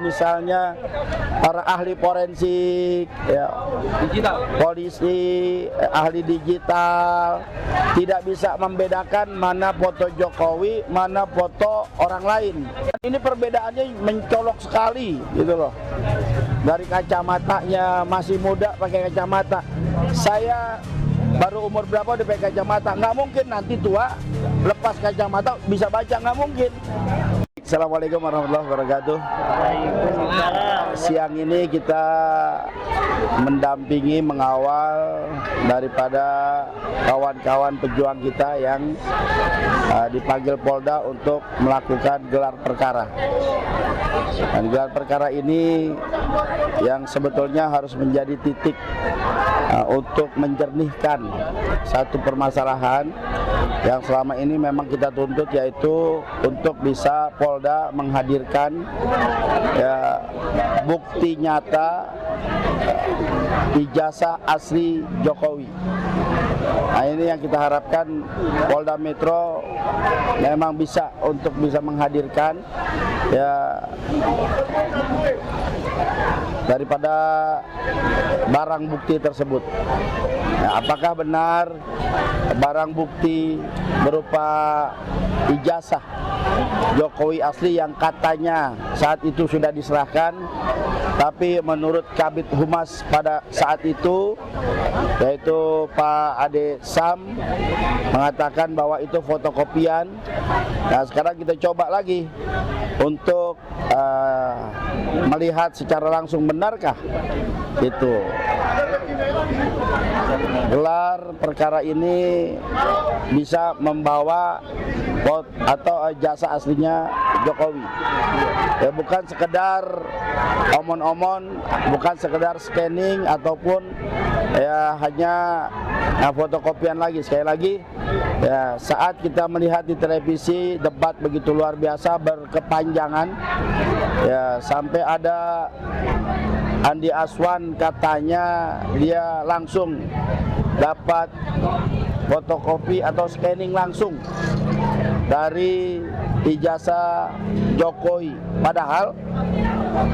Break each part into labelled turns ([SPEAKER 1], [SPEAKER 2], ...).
[SPEAKER 1] misalnya para ahli forensik, ya, polisi, ahli digital, tidak bisa membedakan mana foto Jokowi, mana foto orang lain. Ini perbedaannya mencolok sekali, gitu loh. Dari kacamatanya, masih muda pakai kacamata. Saya baru umur berapa udah pakai kacamata? Nggak mungkin nanti tua lepas kacamata bisa baca, nggak mungkin. Assalamualaikum warahmatullahi wabarakatuh. Siang ini kita mendampingi, mengawal daripada kawan-kawan pejuang kita yang dipanggil Polda untuk melakukan gelar perkara. Dan gelar perkara ini yang sebetulnya harus menjadi titik untuk menjernihkan satu permasalahan yang selama ini memang kita tuntut, yaitu untuk bisa Polda menghadirkan ya, bukti nyata ijazah asli Jokowi. Nah, ini yang kita harapkan Polda Metro memang bisa untuk bisa menghadirkan ya daripada barang bukti tersebut. Nah, apakah benar barang bukti berupa ijazah Jokowi asli yang katanya saat itu sudah diserahkan, tapi menurut Kabid Humas pada saat itu, yaitu Pak Ade Sam, mengatakan bahwa itu fotokopian. Nah, sekarang kita coba lagi untuk melihat secara langsung benarkah itu. Gelar perkara ini bisa membawa atau jasa aslinya Jokowi. Ya, bukan sekedar omon-omon, bukan sekedar scanning ataupun ya hanya fotokopian lagi. Sekali lagi, ya, saat kita melihat di televisi debat begitu luar biasa berkepanjangan, ya, sampai ada Andi Aswan katanya dia langsung dapat fotokopi atau scanning langsung dari ijazah Jokowi. Padahal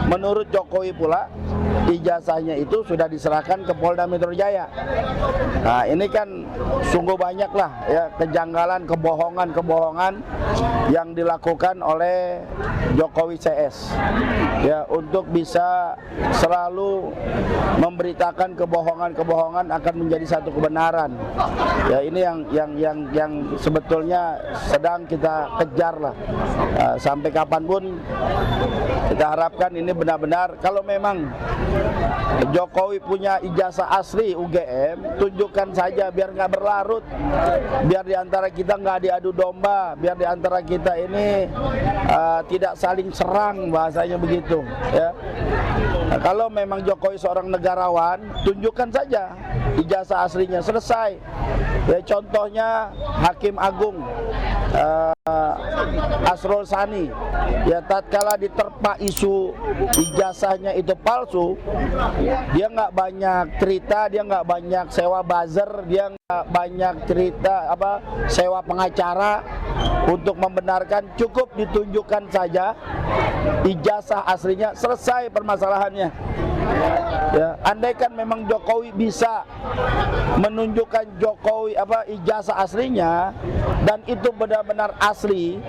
[SPEAKER 1] menurut Jokowi pula ijazahnya itu sudah diserahkan ke Polda Metro Jaya. Nah, ini kan sungguh banyaklah ya kejanggalan, kebohongan yang dilakukan oleh Jokowi CS. Ya, untuk bisa selalu memberitakan kebohongan akan menjadi satu kebenaran. Ya, ini yang sebetulnya sedang kita kejar lah. Sampai kapanpun kita harapkan ini benar-benar, kalau memang Jokowi punya ijazah asli UGM, tunjukkan saja biar nggak berlarut, biar diantara kita nggak diadu domba, biar diantara kita ini tidak saling serang, bahasanya begitu. Ya. Nah, kalau memang Jokowi seorang negarawan, tunjukkan saja ijazah aslinya, selesai. Ya, contohnya Hakim Agung Asrul Sani, ya, tatkala diterpa isu ijazahnya itu palsu, dia nggak banyak cerita, dia nggak banyak sewa buzzer, dia nggak banyak cerita sewa pengacara untuk membenarkan, cukup ditunjukkan saja ijazah aslinya, selesai permasalahannya. Ya, andaikan memang Jokowi bisa menunjukkan Jokowi ijazah aslinya dan itu benar-benar asli,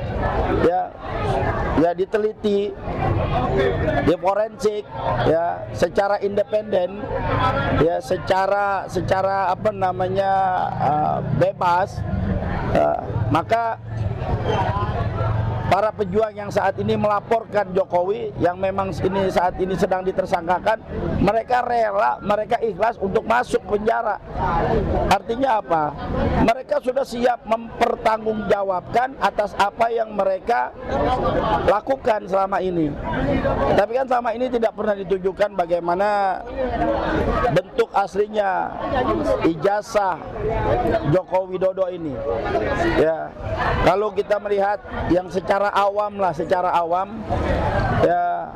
[SPEAKER 1] ya diteliti, di forensik, ya secara independen, ya secara bebas, maka para pejuang yang saat ini melaporkan Jokowi yang memang saat ini sedang ditersangkakan, mereka rela, mereka ikhlas untuk masuk penjara. Artinya apa? Mereka sudah siap mempertanggungjawabkan atas apa yang mereka lakukan selama ini. Tapi kan selama ini tidak pernah ditunjukkan bagaimana bentuk aslinya ijazah Joko Widodo ini. Ya, kalau kita melihat yang secara awam, ya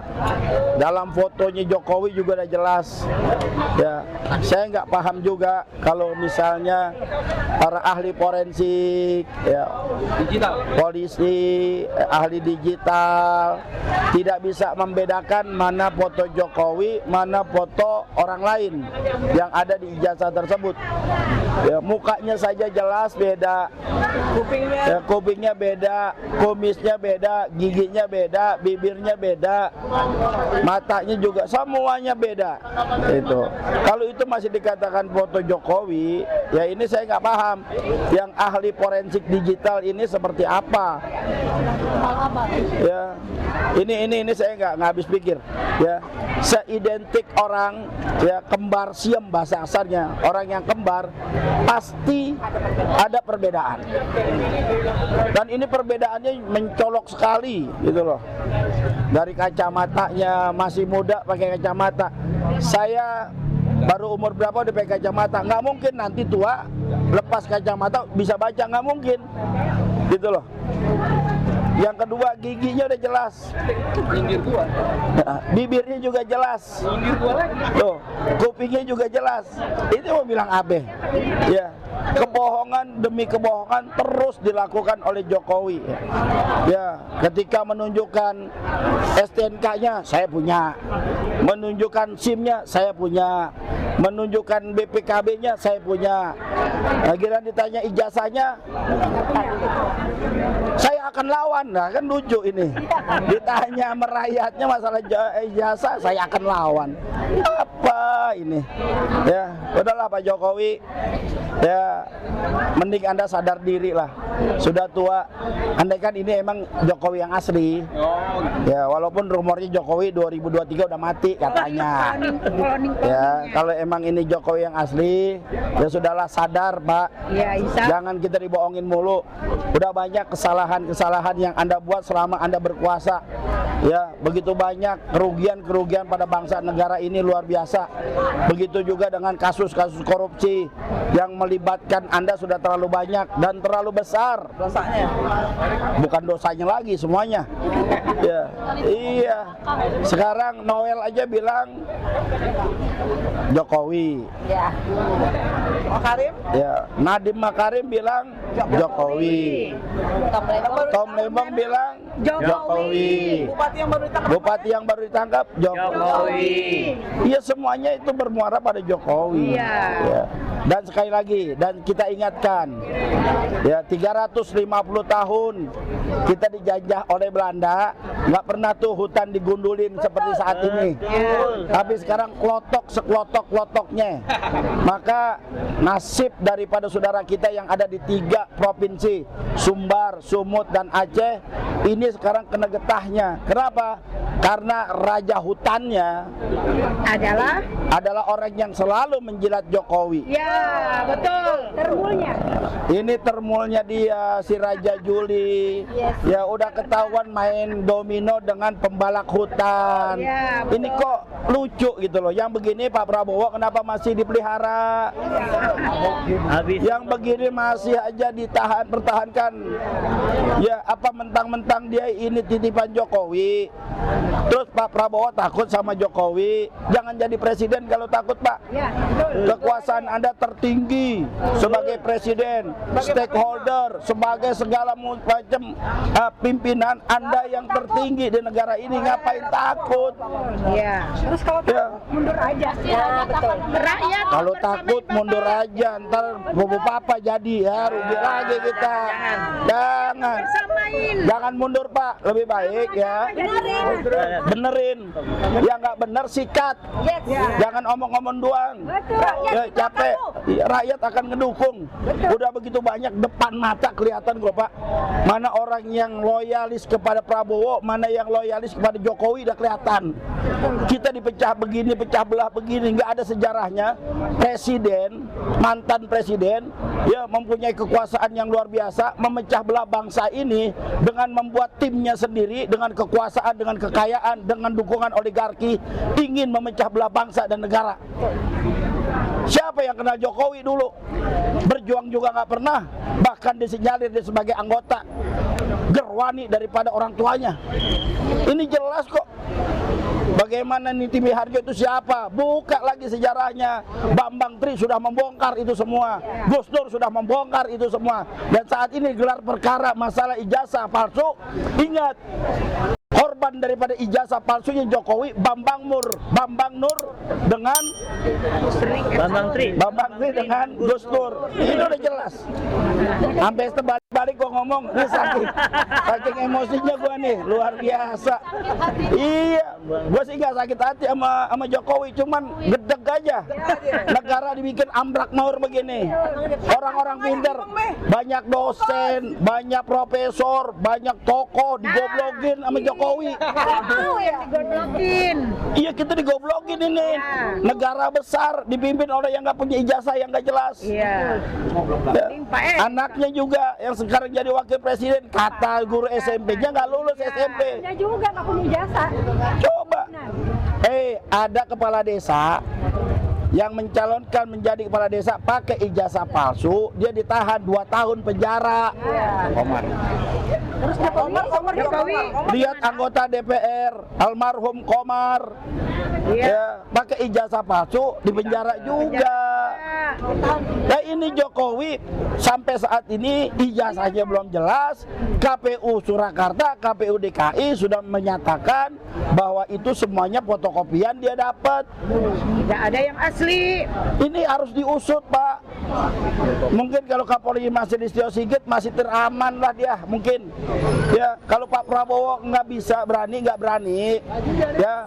[SPEAKER 1] dalam fotonya Jokowi juga udah jelas. Ya, saya nggak paham juga kalau misalnya para ahli forensik, ya, polisi, ahli digital tidak bisa membedakan mana foto Jokowi, mana foto orang lain yang ada di ijazah tersebut. Ya, mukanya saja jelas beda, kupingnya beda, kumisnya beda, giginya beda, bibirnya beda, matanya juga semuanya beda. Itu kalau itu masih dikatakan foto Jokowi, ya ini saya nggak paham. Yang ahli forensik digital ini seperti apa? Ya, ini saya nggak habis pikir. Ya, seidentik orang, ya, kembar siem bahasa kasarnya. Orang yang kembar pasti ada perbedaan. Dan ini perbedaannya mencolok sekali, gitu loh. Dari kacamatanya masih muda pakai kacamata. Saya baru umur berapa udah pakai kacamata? Nggak mungkin nanti tua lepas kacamata bisa baca, nggak mungkin, gitu loh. Yang kedua, giginya udah jelas, bibirnya juga jelas, tuh, kupingnya juga jelas. Ini mau bilang abe, ya. Kebohongan demi kebohongan terus dilakukan oleh Jokowi. Ya, ketika menunjukkan STNK-nya saya punya, menunjukkan SIM-nya saya punya, menunjukkan BPKB-nya saya punya. Akhirnya ditanya ijazahnya, saya akan lawan. Nah, kan lucu ini. Ditanya merayatnya masalah ijazah, saya akan lawan. Apa ini? Ya, udahlah Pak Jokowi. Ya, mending Anda sadar diri lah. Sudah tua. Andai kan ini emang Jokowi yang asli. Ya, walaupun rumornya Jokowi 2023 udah mati katanya. Ya, kalau emang ini Jokowi yang asli, ya sudahlah, sadar Pak. Jangan kita dibohongin mulu. Udah banyak kesalahan-kesalahan yang Anda buat selama Anda berkuasa. Ya, begitu banyak kerugian-kerugian pada bangsa negara ini luar biasa. Begitu juga dengan kasus-kasus korupsi yang melibatkan Anda sudah terlalu banyak dan terlalu besar dosanya. Bukan dosanya lagi semuanya. Ya, iya. Sekarang Noel aja bilang Jokowi. Ya. Makarim? Ya, Nadiem Makarim bilang Jokowi. Tom Lembong bilang Jokowi. Bupati yang baru ditangkap Jokowi. Iya, semuanya itu bermuara pada Jokowi. Ya. Dan sekali lagi, dan kita ingatkan, ya, 350 tahun kita dijajah oleh Belanda, nggak pernah tuh hutan digundulin seperti saat ini. Tapi sekarang klotok seklotok-klotoknya. Maka nasib daripada saudara kita yang ada di 3 provinsi, Sumbar, Sumut, dan Aceh, ini sekarang kena getahnya. Kenapa? Karena raja hutannya adalah orang yang selalu menjilat Jokowi.
[SPEAKER 2] Ya, betul. Termulnya.
[SPEAKER 1] Ini termulnya dia, si Raja Juli. Ya, udah ketahuan main domino dengan pembalak hutan.
[SPEAKER 2] Ya,
[SPEAKER 1] ini kok lucu gitu loh. Yang begini Pak Prabowo kenapa masih dipelihara? Yang begini masih aja pertahankan. Ya, apa mentang-mentang dia ini titipan Jokowi. Terus Pak Prabowo takut sama Jokowi. Jangan jadi presiden kalau takut, Pak.
[SPEAKER 2] Ya, betul.
[SPEAKER 1] Kekuasaan Anda tertinggi sebagai presiden, stakeholder, sebagai segala macam pimpinan Anda yang tertinggi di negara ini. Ngapain takut?
[SPEAKER 2] Ya. Terus kalau mundur aja. Ya, betul. Rakyat
[SPEAKER 1] kalau takut mundur aja, ntar bobo papa jadi, ya rugi lagi kita. Jangan mundur, Pak. Lebih baik ya benerin. Yang nggak bener sikat. Jangan omong-omong doang. Ya, capek. Rakyat akan ngedukung. Udah begitu banyak depan mata kelihatan kok, Pak. Mana orang yang loyalis kepada Prabowo, mana yang loyalis kepada Jokowi, udah kelihatan. Kita dipecah begini, pecah belah begini, nggak ada sejarahnya. Presiden, mantan presiden, ya, mempunyai kekuasaan yang luar biasa, memecah belah bangsa ini dengan membuat timnya sendiri, dengan kekuasaan, dengan kekayaan, dengan dukungan oligarki, ingin memecah belah bangsa dan negara. Siapa yang kenal Jokowi dulu? Berjuang juga nggak pernah, bahkan disinyalir dia sebagai anggota gerwani daripada orang tuanya. Ini jelas kok. bagaimana Niti Miharjo itu siapa? Buka lagi sejarahnya. Bambang Tri sudah membongkar itu semua. Gus Dur sudah membongkar itu semua. Dan saat ini gelar perkara masalah ijazah palsu. Ingat, korban daripada ijazah palsunya Jokowi Bambang Nur dengan Bambang Tri dengan Gus Dur. Ini udah jelas. Sampai terbalik-balik gua ngomong, ini saking emosinya gua nih, luar biasa. Iya, gua sih nggak sakit hati sama Jokowi, cuman gedeg aja. Negara dibikin ambrak maur begini. Orang-orang pinter, banyak dosen, banyak profesor, banyak tokoh digoblokin sama Jokowi.
[SPEAKER 2] digoblokin.
[SPEAKER 1] Iya, kita digoblokin ini. Negara besar dipimpin oleh yang nggak punya ijazah, yang nggak jelas.
[SPEAKER 2] Iya.
[SPEAKER 1] Ya. Anaknya juga yang sekarang jadi wakil presiden, kata guru SMP-nya nggak lulus SMP.
[SPEAKER 2] Dia juga nggak punya ijazah.
[SPEAKER 1] Coba. Ada kepala desa yang mencalonkan menjadi kepala desa pakai ijazah palsu, dia ditahan 2 tahun penjara.
[SPEAKER 2] Terus Jokowi.
[SPEAKER 1] Lihat anggota DPR almarhum Komar, ya, pakai ijazah palsu di penjara juga. Nah, ini Jokowi sampai saat ini ijazahnya belum jelas. KPU Surakarta, KPU DKI sudah menyatakan bahwa itu semuanya fotokopian dia dapat.
[SPEAKER 2] Tidak ada yang asli.
[SPEAKER 1] Ini harus diusut, Pak. Mungkin kalau Kapolri masih Listio Sigit masih teraman lah dia, mungkin. Ya, kalau Pak Prabowo nggak berani, ya,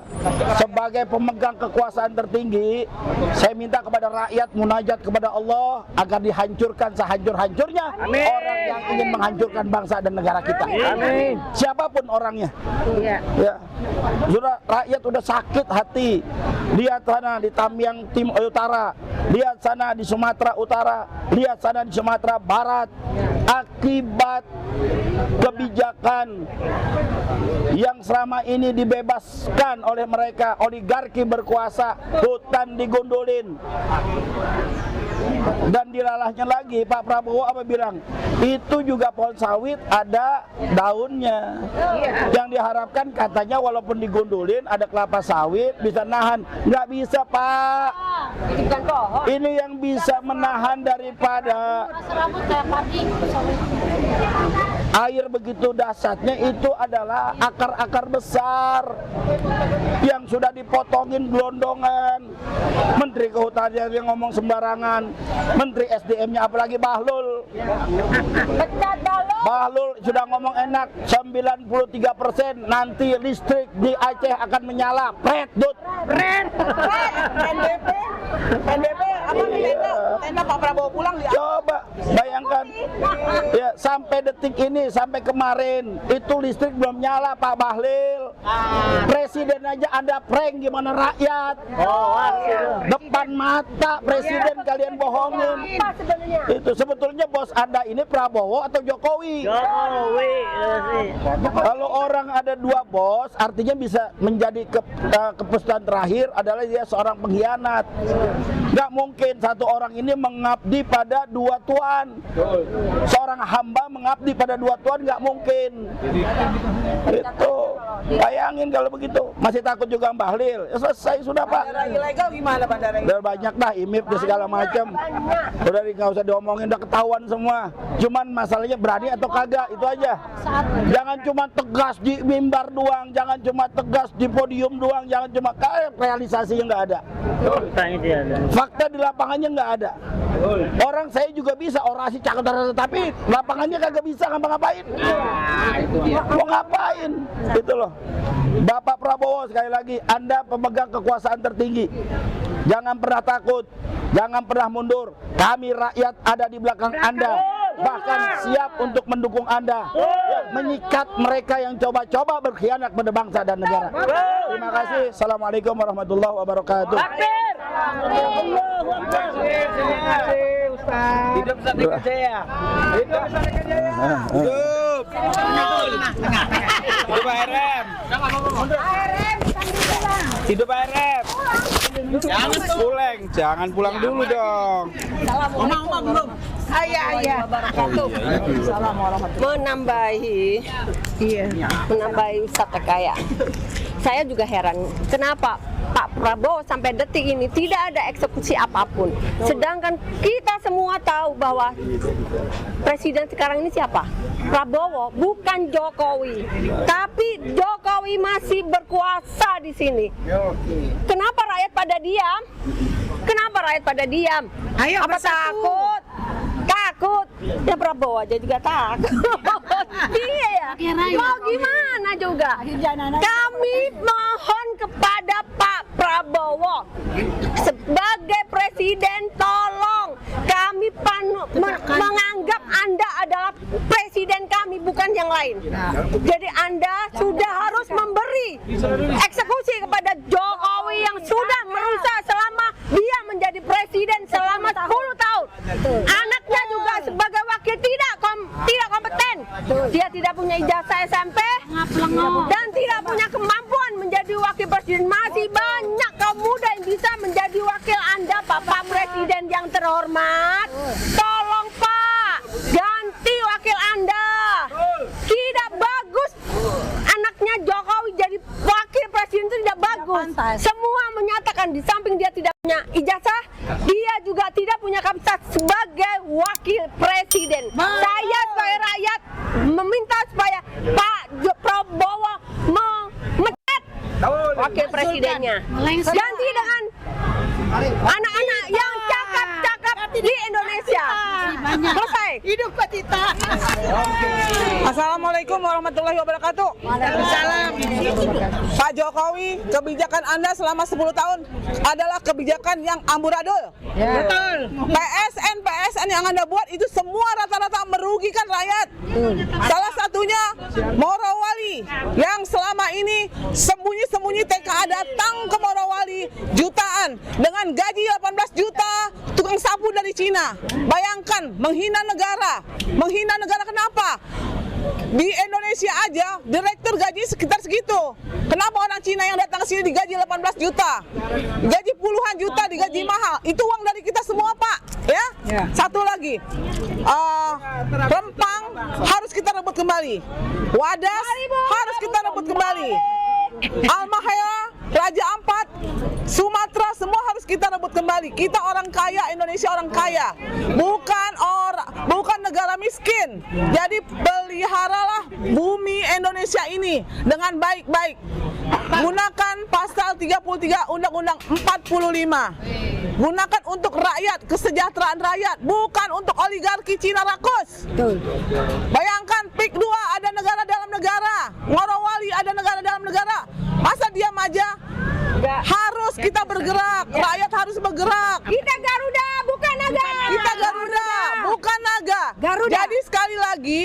[SPEAKER 1] sebagai pemegang kekuasaan tertinggi, saya minta kepada rakyat munajat kepada Allah agar dihancurkan sehancur-hancurnya orang yang ingin menghancurkan bangsa dan negara kita.
[SPEAKER 2] Amin.
[SPEAKER 1] Siapapun orangnya.
[SPEAKER 2] Iya.
[SPEAKER 1] Ya, rakyat udah sakit hati. Lihat sana di Tamiang Utara, lihat sana di Sumatera Utara, lihat sana di Sumatera Barat, akibat kebijakan yang selama ini dibebaskan oleh mereka, oligarki berkuasa, hutan digundulin. Dan dilalahnya lagi, Pak Prabowo apa bilang? Itu juga pohon sawit ada daunnya. Yang diharapkan katanya walaupun digundulin ada kelapa sawit bisa nahan. Nggak bisa, Pak. Ini yang bisa menahan daripada air begitu dahsyatnya itu adalah akar-akar besar yang sudah dipotongin gelondongan. Menteri Kehutanan yang ngomong sembarangan, Menteri SDM-nya apalagi Bahlul. Bahlul sudah ngomong enak, 93% nanti listrik di Aceh akan menyala. Pret, Dut.
[SPEAKER 3] NDP apa tenda Pak Prabowo pulang di
[SPEAKER 1] Coba bayangkan, ya, sampai detik ini, sampai kemarin itu listrik belum nyala, Pak Bahlil. Presiden aja Anda prank gimana rakyat? Depan mata presiden kalian bohongin. Itu sebetulnya bos Anda ini Prabowo atau Jokowi? Kalau orang ada 2 bos, artinya bisa menjadi keputusan terakhir adalah dia seorang pengkhianat. Nggak mungkin satu orang ini mengabdi pada 2 tuan. Seorang hamba mengabdi pada 2 tuan nggak mungkin. Itu bayangin kalau begitu. Masih takut juga Mbah Lil. Ya selesai sudah, Pak.
[SPEAKER 3] bandara ilegal gimana bandara ilegal?
[SPEAKER 1] Udah banyak dah IMIP dan segala macam. Udah nggak usah diomongin, udah ketahuan semua. Cuman masalahnya berani atau kagak, itu aja. Jangan cuma tegas di mimbar doang, jangan cuma tegas di podium doang, jangan cuma kayak realisasinya nggak ada. Fakta di lapangannya nggak ada. Orang saya juga bisa orasi cakap, tapi lapangannya kagak bisa ngapa-ngapain. Mau ngapain? Itu loh. Bapak Prabowo, sekali lagi, Anda pemegang kekuasaan tertinggi. Jangan pernah takut, jangan pernah mundur. Kami rakyat ada di belakang Anda, bahkan siap untuk mendukung Anda, menyikat mereka yang coba-coba berkhianat pada bangsa dan negara. Terima kasih. Assalamualaikum warahmatullahi wabarakatuh.
[SPEAKER 3] Hidup Satria Jaya. Hidup Satria Jaya. Hidup. Hidup ARM. Hidup ARM. Jangan pulang dulu dong. Oma belum.
[SPEAKER 2] Ayah.
[SPEAKER 4] Menambahi wisata kaya. saya juga heran kenapa Pak Prabowo sampai detik ini tidak ada eksekusi apapun. Sedangkan kita semua tahu bahwa presiden sekarang ini siapa? Prabowo, bukan Jokowi. Tapi Jokowi masih berkuasa di sini. Kenapa rakyat pada diam? Kenapa rakyat pada diam?
[SPEAKER 2] Ayo,
[SPEAKER 4] apa
[SPEAKER 2] bersatu.
[SPEAKER 4] takut? Takut. Ya Prabowo aja juga takut. Iya ya. Mau gimana juga? Kami mohon kepada Pak Prabowo sebagai presiden, tolong kami menganggap Anda adalah presiden kami, bukan yang lain. Jadi Anda sudah harus memberi eksekusi kepada Jokowi yang sudah merusak selama dia menjadi presiden selama 10 tahun. Anaknya juga sebagai wakil tidak kompeten. Dia tidak punya ijazah SMP dan tidak punya kemampuan menjadi wakil presiden. Masih banyak kaum muda yang bisa menjadi wakil Anda, Bapak Presiden yang terhormat. Tolong Pak, ganti wakil Anda. Tidak bagus anaknya Jokowi jadi wakil presiden, itu tidak bagus. Semua menyatakan di samping dia tidak punya ijazah, dia juga tidak punya kapasitas sebagai wakil presiden. Saya sebagai rakyat meminta supaya Pak Prabowo memecat wakil presidennya. Ganti dengan anak-anak yang cakap-cakap di Indonesia. Selesai.
[SPEAKER 2] Hidup Pak Tita.
[SPEAKER 3] Assalamualaikum warahmatullahi wabarakatuh.
[SPEAKER 2] Waalaikumsalam.
[SPEAKER 3] Pak Jokowi, kebijakan Anda selama 10 tahun adalah kebijakan yang amburadul.
[SPEAKER 2] Betul.
[SPEAKER 3] PSN yang Anda buat itu semua rata-rata merugikan rakyat. Salah satunya Morowali yang selama ini sembunyi-sembunyi TKA datang ke Morowali jutaan dengan gaji 18 juta tukang sapu dari Cina. Bayangkan, menghina negara. Menghina negara kenapa? Di Indonesia aja direktur gaji sekitar segitu. Kenapa orang Cina yang datang ke sini digaji 18 juta? Gaji puluhan juta, digaji mahal. Itu uang dari kita semua, Pak. Ya? Satu lagi. Rempang harus kita rebut kembali. Wadas harus kita rebut kembali. Almahaya, Raja Ampat, Sumatera, semua harus kita rebut kembali. Kita orang kaya, Indonesia orang kaya, bukan negara miskin. Jadi peliharalah bumi Indonesia ini dengan baik-baik. Gunakan pasal 33 Undang-Undang 45. Gunakan untuk rakyat, kesejahteraan rakyat, bukan untuk oligarki Cina rakus. Bayangkan PIK 2 ada negara dalam negara, Morowali ada negara dalam negara. Masa diam aja? Harus kita bergerak, rakyat harus bergerak.
[SPEAKER 4] Kita Garuda, bukan naga.
[SPEAKER 3] Kita Garuda, bukan naga. Jadi sekali lagi,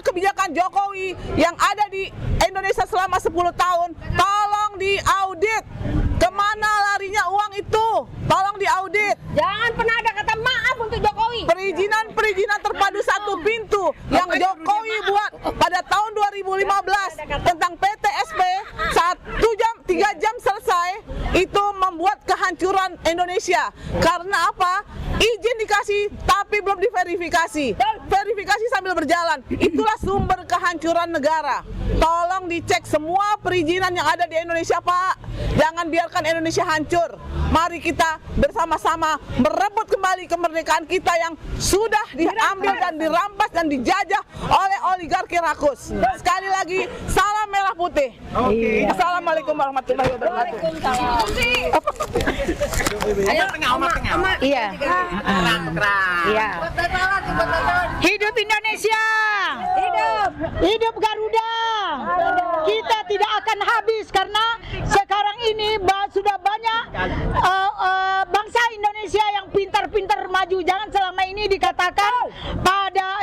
[SPEAKER 3] kebijakan Jokowi yang ada di Indonesia selama 10 tahun, tolong diaudit. Kemana larinya uang itu? Tolong diaudit.
[SPEAKER 4] Jangan pernah ada kata maaf untuk Jokowi.
[SPEAKER 3] Perizinan terpadu satu pintu yang Jokowi buat pada tahun 2015 tentang PTSP 3 jam selesai, itu membuat kehancuran Indonesia. Karena apa? Izin dikasih tapi belum diverifikasi. Verifikasi sambil berjalan. Itulah sumber kehancuran negara. Tolong dicek semua perizinan yang ada di Indonesia, Pak. Jangan biarkan Indonesia hancur. Mari kita bersama-sama merebut kembali kemerdekaan kita yang sudah diambil dan dirampas dan dijajah oleh oligarki rakus. Sekali lagi, salam merah putih. Assalamualaikum warahmatullahi wabarakatuh.
[SPEAKER 2] Iya. Iya. Hidup Indonesia. Hidup Garuda. Kita tidak akan habis karena sekarang ini sudah banyak bangsa Indonesia yang pintar-pintar maju. Jangan selama ini dikatakan pada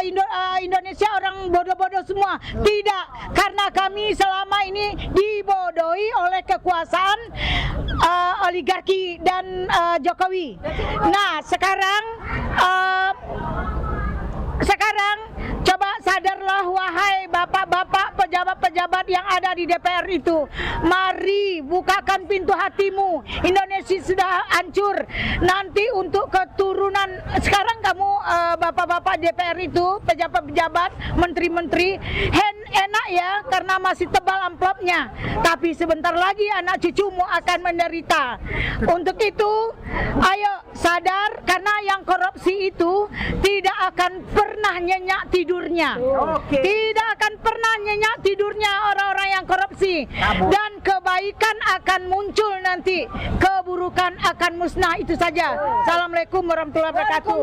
[SPEAKER 2] Indonesia orang bodoh-bodoh semua. Tidak, karena kami selama ini dibodohi oleh kekuasaan oligarki dan Jokowi. Nah, sekarang coba sadarlah wahai bapak-bapak pejabat-pejabat yang ada di DPR itu. Mari bukakan pintu hatimu. Indonesia sudah hancur. Nanti untuk keturunan sekarang kamu bapak-bapak DPR itu, pejabat-pejabat, menteri-menteri enak ya karena masih tebal amplopnya. Tapi sebentar lagi anak cucumu akan menderita. Untuk itu, ayo sadar karena yang korupsi itu tidak akan pernah nyenyak tidurnya. Tidak akan pernah nyenyak tidurnya orang-orang yang korupsi. Dan kebaikan akan muncul nanti, keburukan akan musnah. Itu saja. Assalamualaikum warahmatullahi wabarakatuh.